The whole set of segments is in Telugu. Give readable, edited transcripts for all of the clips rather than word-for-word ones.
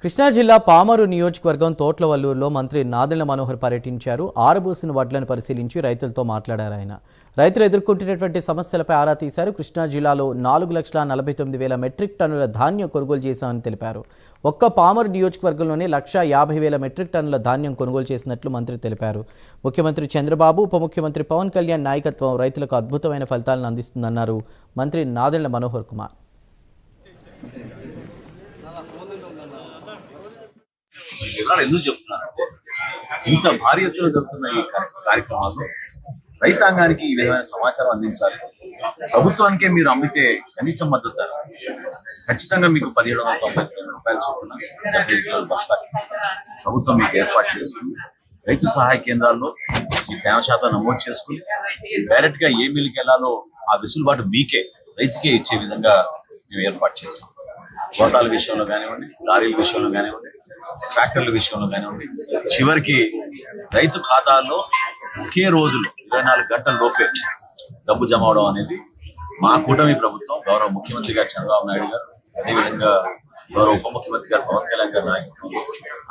కృష్ణా జిల్లా పామరు నియోజకవర్గం తోట్లవల్లూరులో మంత్రి నాదెళ్ల మనోహర్ పర్యటించారు. ఆరబోసిన వడ్లను పరిశీలించి రైతులతో మాట్లాడారు. ఆయన రైతులు ఎదుర్కొంటున్నటువంటి సమస్యలపై ఆరా తీశారు. కృష్ణా జిల్లాలో 4,49,000 మెట్రిక్ టన్నుల ధాన్యం కొనుగోలు చేశామని తెలిపారు. ఒక్క పామరు నియోజకవర్గంలోనే 1,50,000 మెట్రిక్ టన్నుల ధాన్యం కొనుగోలు చేసినట్లు మంత్రి తెలిపారు. ముఖ్యమంత్రి చంద్రబాబు, ఉప ముఖ్యమంత్రి పవన్ కళ్యాణ్ నాయకత్వం రైతులకు అద్భుతమైన ఫలితాలను అందిస్తుందన్నారు మంత్రి నాదెళ్ల మనోహర్ కుమార్. ఎందుకు చెప్తున్నానంటే ఇంత భారీ ఎత్తున జరుగుతున్న ఈ కార్యక్రమాల్లో రైతాంగానికి ఈ విధమైన సమాచారం అందించాలి. ప్రభుత్వానికే మీరు అమ్మితే కనీసం మద్దతు ధర ఖచ్చితంగా మీకు 1,790 రూపాయలు చొప్పున 70 కిలోల బస్తాకి ప్రభుత్వం మీకు ఏర్పాటు చేస్తుంది. రైతు సహాయ కేంద్రాల్లో ఈ తేమ శాతం నమోదు చేసుకుని డైరెక్ట్ గా ఏ మిల్లుకి వెళ్ళాలో ఆ వెసులుబాటు మీకే రైతుకే ఇచ్చే విధంగా మేము ఏర్పాటు చేస్తాం. గోటాల విషయంలో కానివ్వండి, లారీల విషయంలో కానివ్వండి, ట్రాక్టర్ల విషయంలో కానివ్వండి, చివరికి రైతు ఖాతాల్లో ఒకే రోజులో 24 గంటల లోపే డబ్బు జమ అవడం అనేది మా కూటమి ప్రభుత్వం, గౌరవ ముఖ్యమంత్రి గారు చంద్రబాబు నాయుడు గారు, అదేవిధంగా గౌరవ ఉప ముఖ్యమంత్రి గారు పవన్ కళ్యాణ్ గారి నాయకత్వం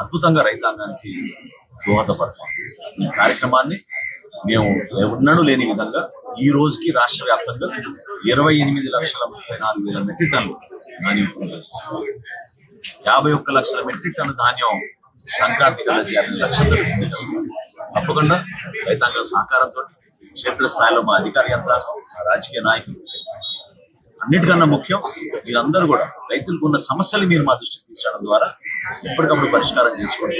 అద్భుతంగా రైతాంగానికి దోహదపడతాం. ఈ కార్యక్రమాన్ని మేము ఎన్నడూ లేని విధంగా ఈ రోజుకి రాష్ట్ర వ్యాప్తంగా 28,34,000 మెట్రిక్ టన్నులు ధాన్యం కొనుగోలు చేస్తున్నాం. 51 లక్షల మెట్రిక్ టన్ను ధాన్యం సంక్రాంతి కల్లా 50 లక్షల తప్పకుండా రైతాంగ సహకారంతో క్షేత్రస్థాయిలో మా అధికార యంత్రాంగం, రాజకీయ నాయకులు, అన్నిటికన్నా ముఖ్యం మీరందరూ కూడా రైతులకు ఉన్న సమస్యలు మీరు మా దృష్టికి తీసుకురావడం ద్వారా ఎప్పటికప్పుడు పరిష్కారం చేసుకోండి.